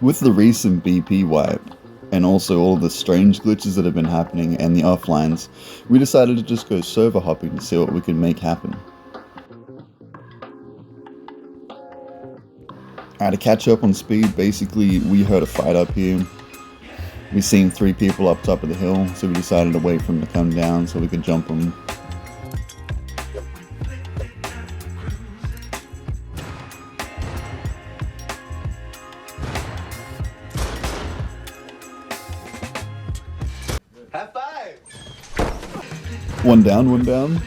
With the recent BP wipe, and also all the strange glitches that have been happening and the offlines, we decided to just go server hopping to see what we could make happen. To catch up on speed, basically we heard a fight up here. We seen 3 people up top of the hill, so we decided to wait for them to come down so we could jump them. High five! One down, one down.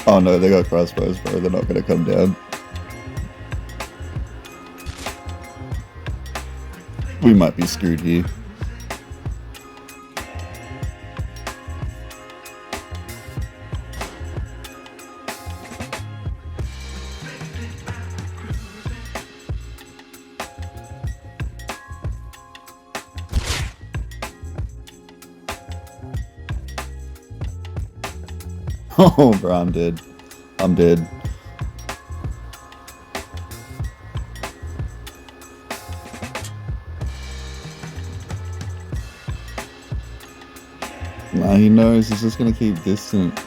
Oh no, they got crossbows, bro. They're not gonna come down. We might be screwed here. Oh, bro, I'm dead. I'm dead. Nah, he knows he's just gonna keep distance.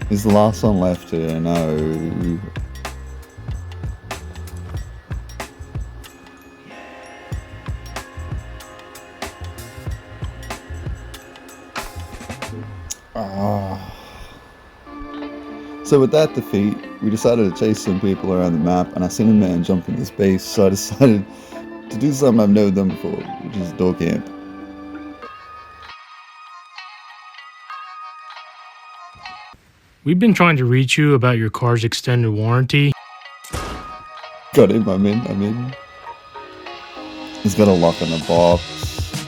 He's the last one left here, no. So with that defeat, we decided to chase some people around the map, and I seen a man jump in this base, so I decided to do something I've never done before, which is door camp. We've been trying to reach you about your car's extended warranty. Got him, I'm in. He's got a lock on the box.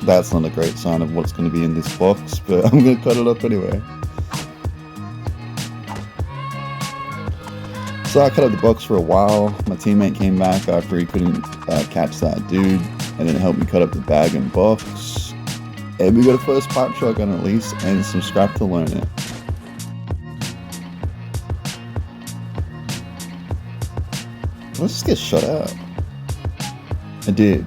That's not a great sign of what's going to be in this box, but I'm going to cut it up anyway. So I cut up the box for a while. My teammate came back after he couldn't catch that dude, and then helped me cut up the bag and box. And we got a first pipe shotgun at least, and some scrap to learn it. Let's just get shot out. I did.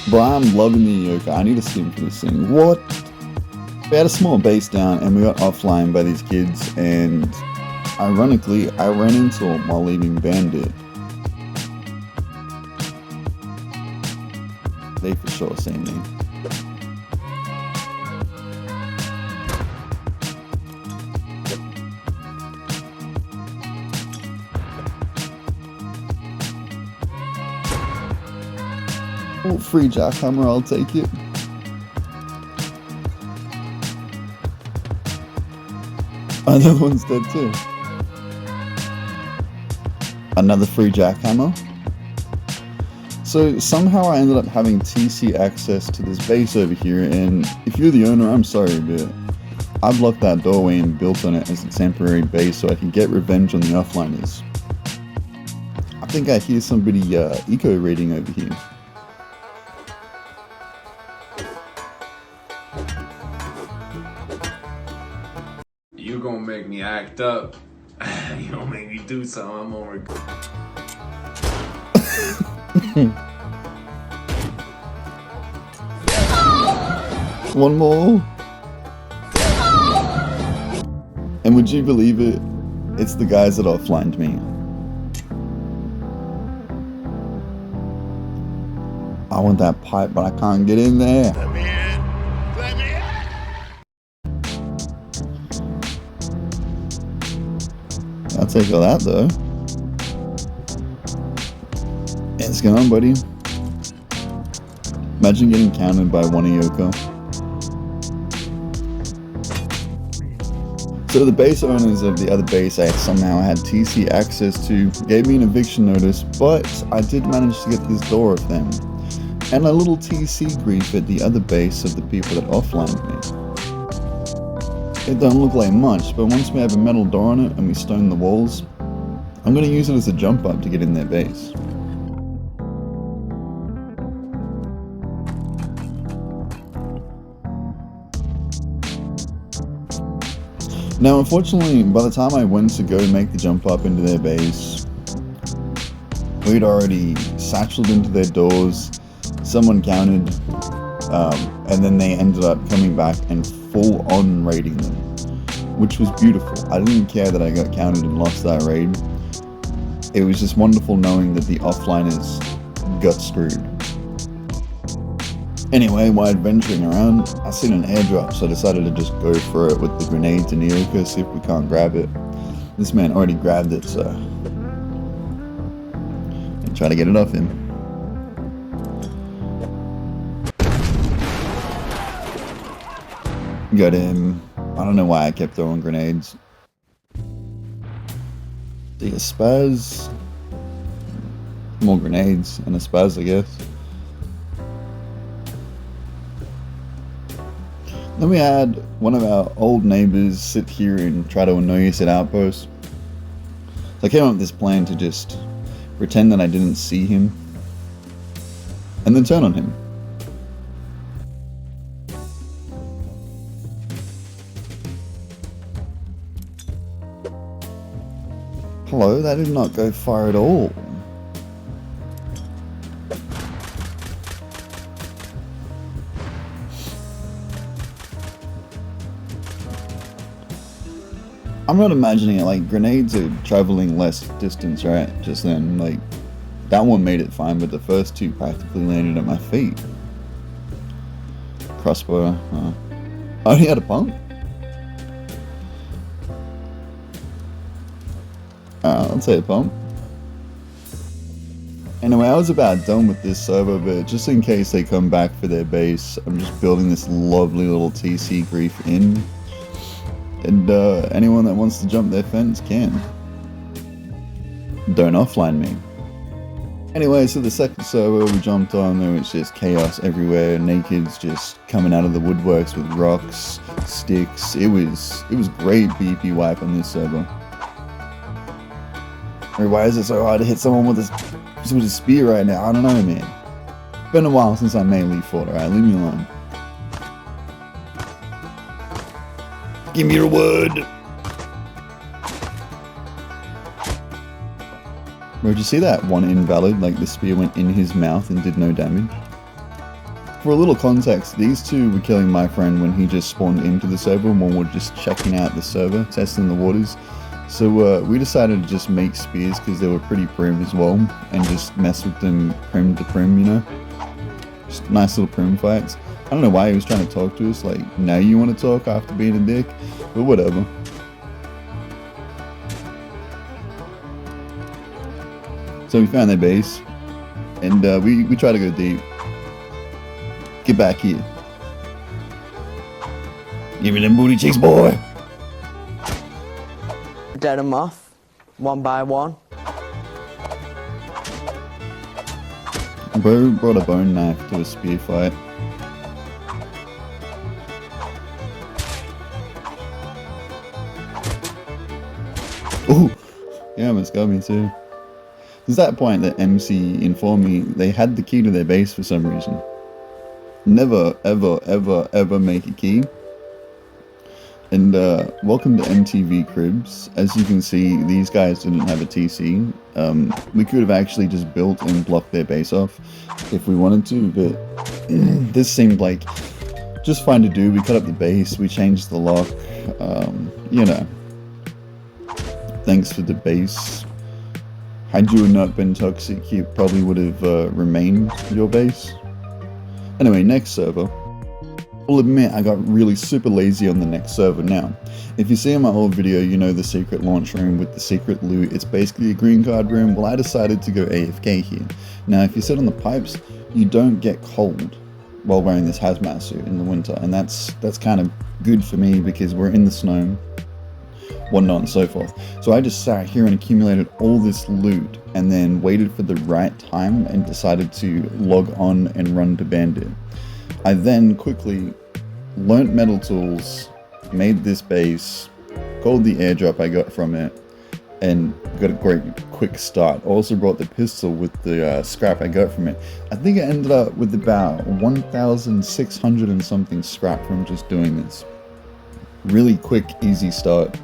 Bro, I'm loving the yoke. I need a skin for this thing. What? We had a small base down and we got offline by these kids, and ironically, I ran into them while leaving Bandit. They for sure seen me. Oh, free jackhammer, I'll take it. Another one's dead too. Another free jackhammer. So somehow I ended up having TC access to this base over here, and if you're the owner, I'm sorry, but I blocked that doorway and built on it as a temporary base so I can get revenge on the offliners. I think I hear somebody eco raiding over here. You gonna make me act up. You gonna make me do something I'm gonna regret. One more. And would you believe it? It's the guys that offlined me. I want that pipe, but I can't get in there. Let me in. Let me in. I'll take all that though. It's going, buddy. Imagine getting counted by one Yoko. So the base owners of the other base I somehow had TC access to gave me an eviction notice, but I did manage to get this door off them. And a little TC grief at the other base of the people that offlined me. It don't look like much, but once we have a metal door on it and we stone the walls, I'm going to use it as a jump up to get in their base. Now, unfortunately, by the time I went to go make the jump up into their base, we'd already satcheled into their doors, someone countered, and then they ended up coming back and full-on raiding them, which was beautiful. I didn't care that I got countered and lost that raid. It was just wonderful knowing that the offliners got screwed. Anyway, while adventuring around, I seen an airdrop, so I decided to just go for it with the grenades and Eoka, see if we can't grab it. This man already grabbed it, so I'm trying to get it off him. Got him. I don't know why I kept throwing grenades. See a spaz. More grenades and a spaz, I guess. Then we had one of our old neighbors sit here and try to annoy us at Outpost. So I came up with this plan to just pretend that I didn't see him and then turn on him. Hello, that did not go far at all. I'm not imagining it, like, grenades are traveling less distance, right? Just then, like, that one made it fine, but the first two practically landed at my feet. Crossbow, I only had a pump? I'll say a pump. Anyway, I was about done with this server, but just in case they come back for their base, I'm just building this lovely little TC grief in. And anyone that wants to jump their fence can. Don't offline me. Anyway, so the second server we jumped on, there was just chaos everywhere. Nakeds just coming out of the woodworks with rocks, sticks. It was great BP wipe on this server. Or why is it so hard to hit someone with a spear right now? I don't know, man. Been a while since I melee fought, alright? Leave me alone. Give me your wood! Bro, did you see that one invalid? Like, the spear went in his mouth and did no damage? For a little context, these two were killing my friend when he just spawned into the server, and one were just checking out the server, testing the waters. So we decided to just make spears because they were pretty prim as well, and just mess with them prim to prim, you know? Just nice little prim fights. I don't know why he was trying to talk to us, like, now you want to talk after being a dick? But whatever. So we found their base, and we tried to go deep. Get back here. Give me them booty cheeks, boy! Dead them off, one by one. Bro brought a bone knife to a spear fight. Ooh! Yeah, almost got me too. There's that point that MC informed me they had the key to their base for some reason. Never, ever, ever, ever make a key. And welcome to MTV Cribs. As you can see, these guys didn't have a TC. We could have actually just built and blocked their base off if we wanted to, but this seemed like just fine to do. We cut up the base, we changed the lock, you know. Thanks for the base. Had you not been toxic, you probably would have remained your base. Anyway, next server. I'll admit I got really super lazy on the next server now. If you see in my old video, you know the secret launch room with the secret loot. It's basically a green card room. Well, I decided to go AFK here. Now, if you sit on the pipes, you don't get cold while wearing this hazmat suit in the winter, and that's kind of good for me because we're in the snow, whatnot and so forth. So I just sat here and accumulated all this loot and then waited for the right time and decided to log on and run to Bandit. I then quickly learnt metal tools, made this base, called the airdrop I got from it, and got a great quick start. Also brought the pistol with the scrap I got from it. I think I ended up with about 1,600 and something scrap from just doing this. Really quick, easy start.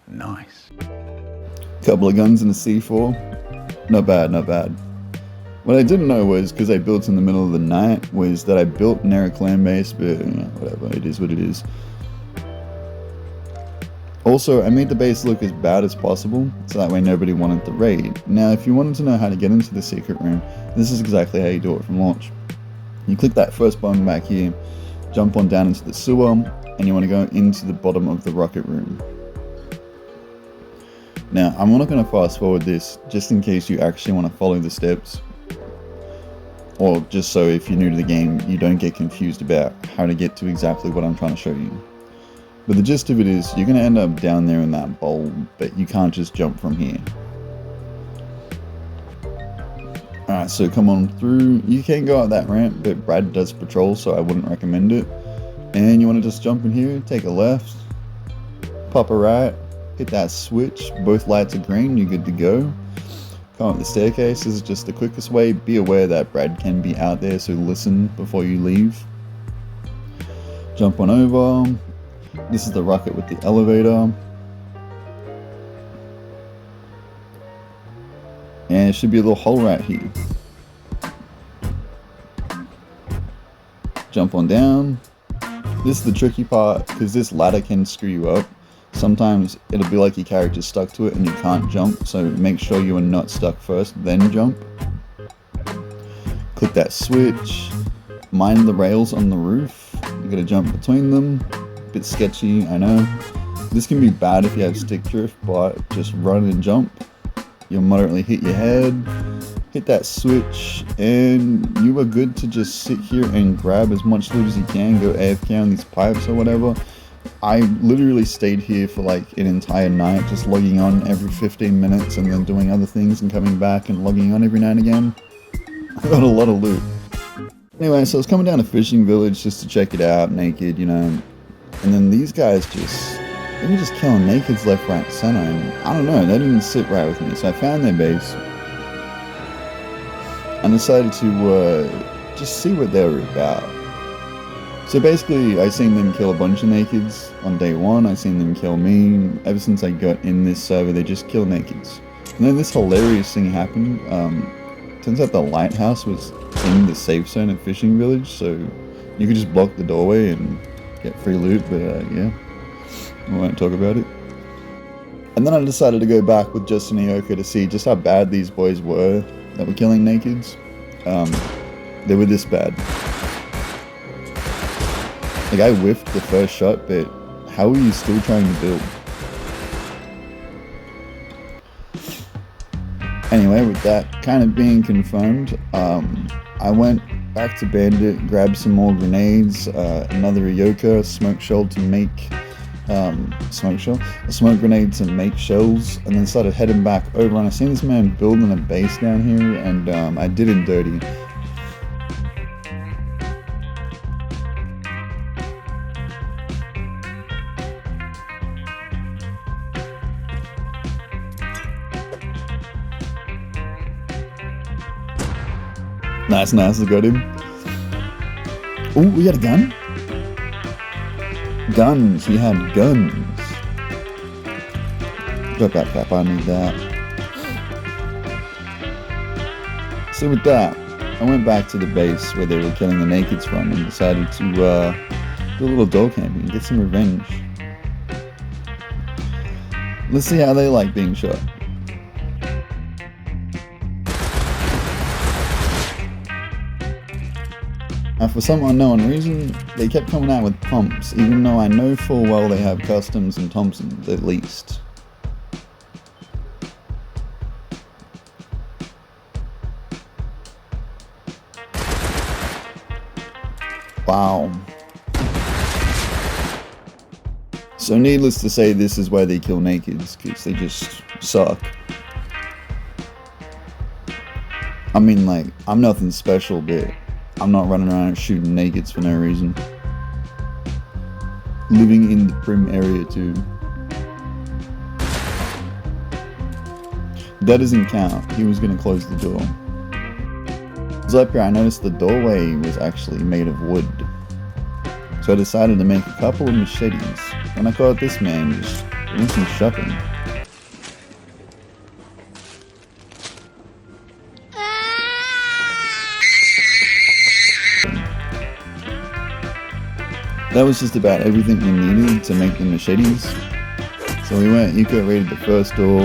Nice. Couple of guns in a C4. Not bad, not bad. What I didn't know was, because I built in the middle of the night, was that I built an Era clan base, but you know, whatever, it is what it is. Also, I made the base look as bad as possible, so that way nobody wanted to raid. Now, if you wanted to know how to get into the secret room, this is exactly how you do it from launch. You click that first button back here, jump on down into the sewer, and you want to go into the bottom of the rocket room. Now, I'm not going to fast forward this, just in case you actually want to follow the steps. Or just so if you're new to the game, you don't get confused about how to get to exactly what I'm trying to show you. But the gist of it is, you're going to end up down there in that bowl, but you can't just jump from here. Alright, so come on through. You can go out that ramp, but Brad does patrol, so I wouldn't recommend it. And you want to just jump in here, take a left, pop a right, hit that switch, both lights are green, you're good to go. Come up the staircase, this is just the quickest way. Be aware that Brad can be out there, so listen before you leave. Jump on over. This is the rocket with the elevator. And it should be a little hole right here. Jump on down. This is the tricky part, because this ladder can screw you up. Sometimes it'll be like your character's stuck to it and you can't jump, so make sure you are not stuck first, then jump. Click that switch. Mind the rails on the roof. You gotta jump between them. Bit sketchy, I know. This can be bad if you have stick drift, but just run and jump. You'll moderately hit your head, hit that switch, and you are good to just sit here and grab as much loot as you can, go AFK on these pipes or whatever. I literally stayed here for like an entire night, just logging on every 15 minutes and then doing other things and coming back and logging on every now and again. I got a lot of loot. Anyway, so I was coming down to Fishing Village just to check it out, naked, you know, and then these guys they were just killing nakeds left, right, and center, and I don't know, they didn't sit right with me, so I found their base and decided to just see what they were about. So basically, I seen them kill a bunch of nakeds on day one. I seen them kill me. Ever since I got in this server, they just kill nakeds. And then this hilarious thing happened. Turns out the lighthouse was in the safe zone at Fishing Village, so you could just block the doorway and get free loot, but yeah, I won't talk about it. And then I decided to go back with Justin Ioka to see just how bad these boys were that were killing nakeds. They were this bad. Like, I whiffed the first shot, but how are you still trying to build? Anyway, with that kind of being confirmed, I went back to Bandit, grabbed some more grenades, another Ioka, smoke shell to make, a smoke grenade to make shells, and then started heading back over, and I seen this man building a base down here, and I did him dirty. Nice, I got him. Oh, we got a gun? Guns, he had guns. Drop that crap, I need that. So with that, I went back to the base where they were killing the nakeds from and decided to do a little door camping and get some revenge. Let's see how they like being shot. Now, for some unknown reason, they kept coming out with pumps, even though I know full well they have customs and Thompsons, at least. Wow. So needless to say, this is why they kill nakeds, because they just suck. I mean, like, I'm nothing special, but I'm not running around shooting nakeds for no reason. Living in the prim area too. That doesn't count. He was gonna close the door. was up here, I noticed the doorway was actually made of wood. So I decided to make a couple of machetes. And I caught this man just doing some shopping. That was just about everything we needed to make the machetes. So we went, Eco raided the first door,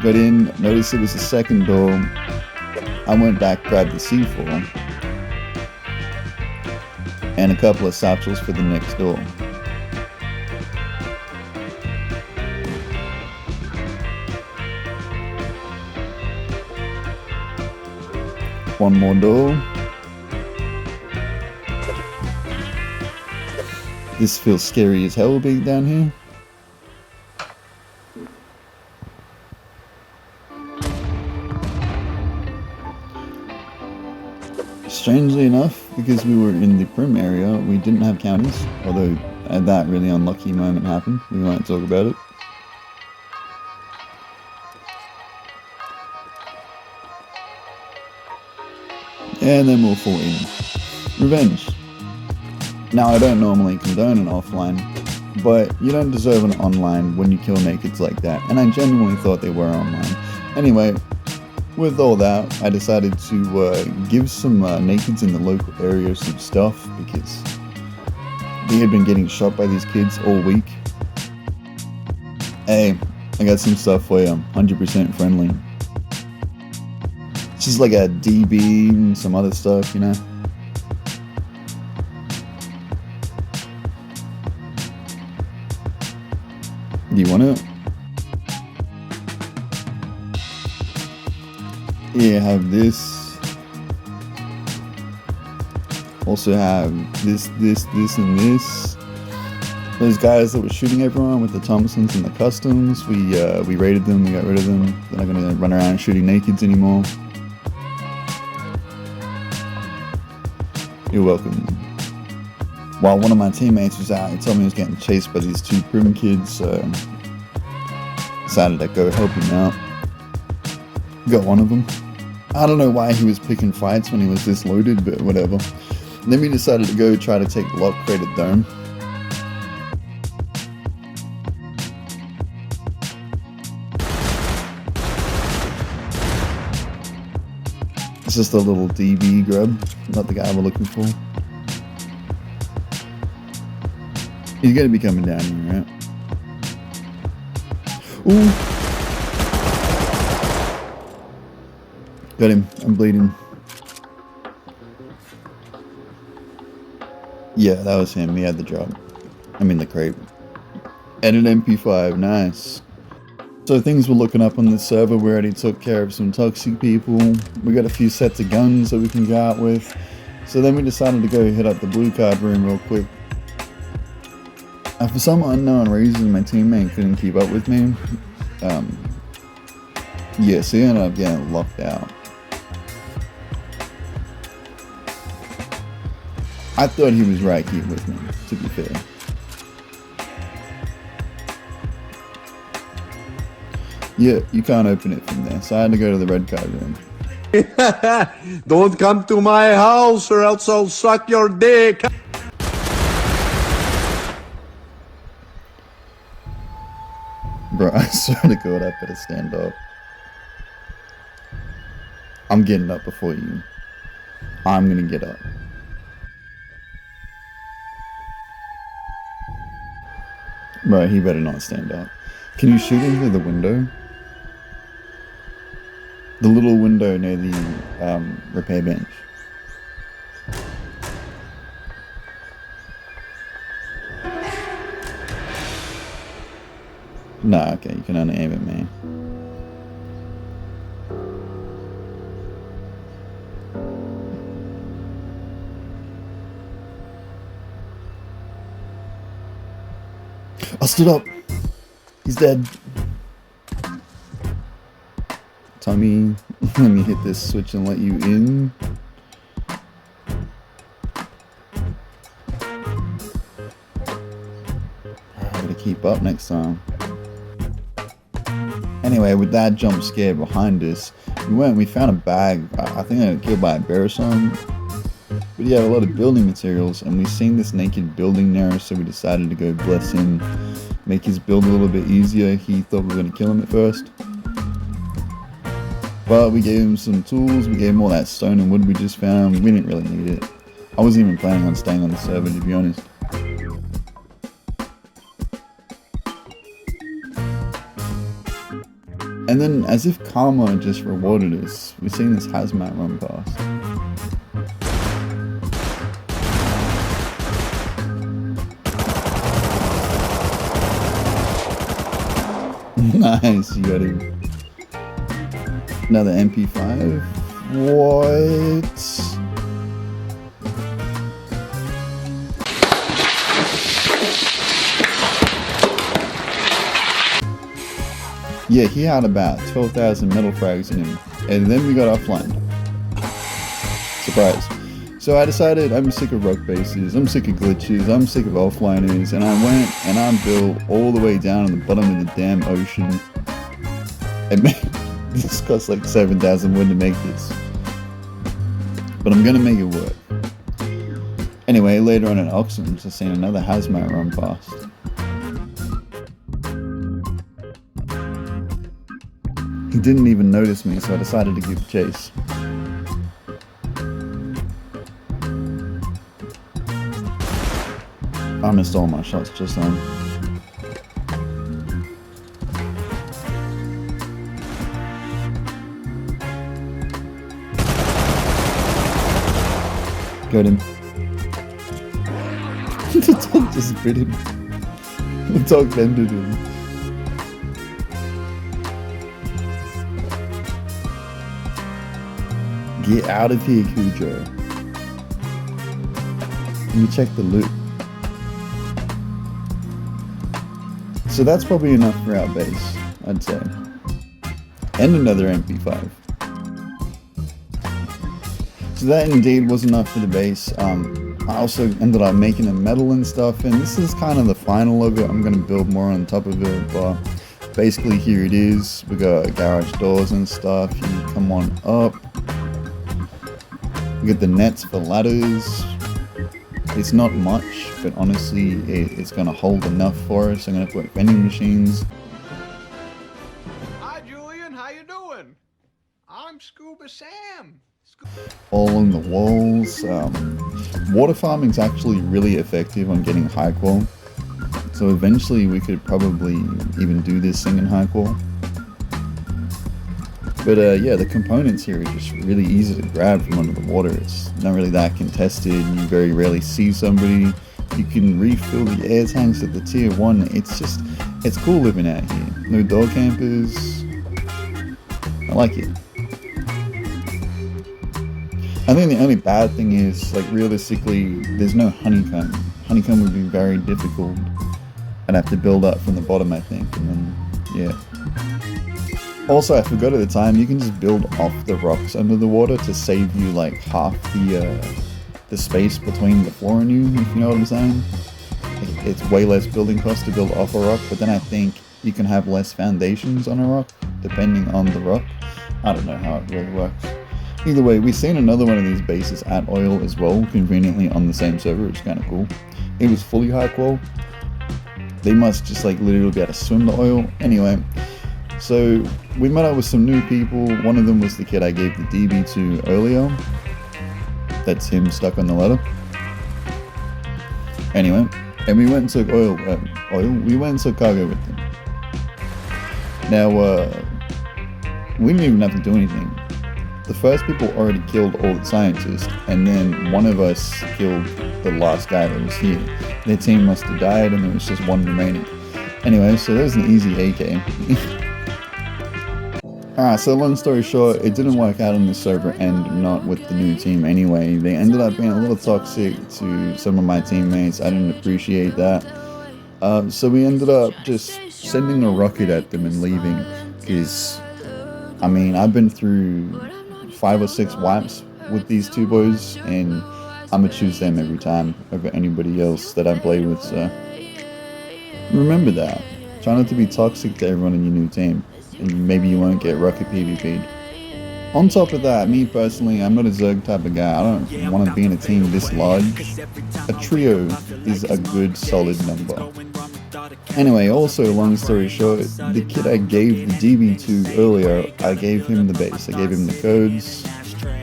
got in, noticed it was the second door. I went back, grabbed the C4, and a couple of satchels for the next door. One more door. This feels scary as hell being down here. Strangely enough, because we were in the Prim area, we didn't have counties, although that really unlucky moment happened. We won't talk about it. And then we'll fall in. Revenge. Now, I don't normally condone an offline, but you don't deserve an online when you kill nakeds like that, and I genuinely thought they were online. Anyway, with all that, I decided to give some nakeds in the local area some stuff, because they had been getting shot by these kids all week. Hey, I got some stuff for you, 100% friendly. It's just like a DB and some other stuff, you know? Do you want it? Yeah, have this. Also have this, and this. Those guys that were shooting everyone with the Thompsons and the Customs, we raided them, we got rid of them. They're not gonna run around shooting nakeds anymore. You're welcome. While one of my teammates was out, he told me he was getting chased by these two Prim kids, so decided to go help him out. Got one of them. I don't know why he was picking fights when he was this loaded, but whatever. And then we decided to go try to take the lock-crated dome. It's just a little DB grub, not the guy we're looking for. He's gonna be coming down here, right? Ooh! Got him. I'm bleeding. Yeah, that was him. He had the drop. I mean the crate. And an MP5. Nice. So things were looking up on this server. We already took care of some toxic people. We got a few sets of guns that we can go out with. So then we decided to go hit up the blue card room real quick. For some unknown reason, my teammate couldn't keep up with me. Yeah, so he ended up getting locked out. I thought he was right here with me, to be fair. Yeah, you can't open it from there, so I had to go to the red card room. Don't come to my house or else I'll suck your dick. Bro, I swear to God, I better stand up. I'm getting up before you. I'm gonna get up. Bro, he better not stand up. Can you shoot him through the window? The little window near the repair bench. Nah, okay, you can only aim at me. I stood up. He's dead. Tommy, let me hit this switch and let you in. I gotta keep up next time. Anyway, with that jump scare behind us, we found a bag. I think I got killed by a bear or something. But yeah, a lot of building materials, and we seen this naked building there, so we decided to go bless him, make his build a little bit easier. He thought we were going to kill him at first. But we gave him some tools, we gave him all that stone and wood we just found. We didn't really need it. I wasn't even planning on staying on the server, to be honest. And then, as if karma just rewarded us, we've seen this hazmat run past. Nice, you got him. Another MP5. What? Yeah, he had about 12,000 metal frags in him. And then we got offline. Surprise. So I decided I'm sick of rock bases, I'm sick of glitches, I'm sick of offliners, and I went and I built all the way down in the bottom of the damn ocean. And this cost like 7,000 wood to make this. But I'm gonna make it work. Anyway, later on in Oxums, I seen another hazmat run past. He didn't even notice me, so I decided to give chase. I missed all my shots just then. Got him. The dog just bit him. The dog bended him. Get out of here, Cujo. Let me check the loot. So that's probably enough for our base, I'd say. And another MP5. So that indeed was enough for the base. I also ended up making a metal and stuff, and this is kind of the final of it. I'm going to build more on top of it, but basically here it is. We got garage doors and stuff. You come on up. We get the nets for ladders. It's not much, but honestly, it's going to hold enough for us. I'm going to put vending machines. Hi, Julian. How you doing? I'm Scuba Sam. All along the walls. Water farming is actually really effective on getting high qual. So eventually we could probably even do this thing in high qual. But yeah, the components here are just really easy to grab from under the water. It's not really that contested. You very rarely see somebody. You can refill the air tanks at the tier 1. It's cool living out here. No dog campers. I like it. I think the only bad thing is, like, realistically, there's no honeycomb. Honeycomb would be very difficult. I'd have to build up from the bottom, I think, and then, yeah. Also, I forgot at the time, you can just build off the rocks under the water to save you, like, half the space between the floor and you, if you know what I'm saying. It's way less building cost to build off a rock, but then I think you can have less foundations on a rock, depending on the rock. I don't know how it really works. Either way, we've seen another one of these bases at oil as well, conveniently on the same server, which is kind of cool. It was fully high qual. They must just like literally be able to swim the oil. Anyway, so we met up with some new people. One of them was the kid I gave the DB to earlier. That's him stuck on the ladder. Anyway, and we went and took we went and took cargo with them. Now, we didn't even have to do anything. The first people already killed all the scientists, and then one of us killed the last guy that was here. Their team must have died, and there was just one remaining. Anyway, so that was an easy AK. Alright, so long story short, it didn't work out on the server and not with the new team anyway. They ended up being a little toxic to some of my teammates. I didn't appreciate that. So we ended up just sending a rocket at them and leaving, because, I mean, I've been through 5 or 6 wipes with these two boys, and I'm gonna choose them every time over anybody else that I play with, so remember that. Try not to be toxic to everyone in your new team, and maybe you won't get rocket PvP'd. On top of that, me personally, I'm not a Zerg type of guy. I don't want to be in a team this large. A trio is a good, solid number. Anyway, also, long story short, the kid I gave the DB to earlier, I gave him the base. I gave him the codes.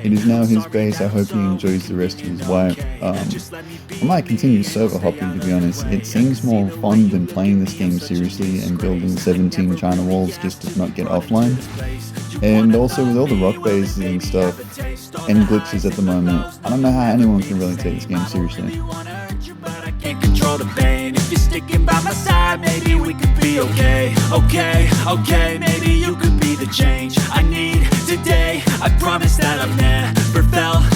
It is now his base. I hope he enjoys the rest of his wipe. I might continue server hopping, to be honest. It seems more fun than playing this game seriously and building 17 China walls just to not get offline. And also with all the rock bases and stuff, and glitches at the moment, I don't know how anyone can really take this game seriously. Can't control the pain. If you're sticking by my side, maybe we could be okay. Okay, maybe you could be the change I need today. I promise that I've never felt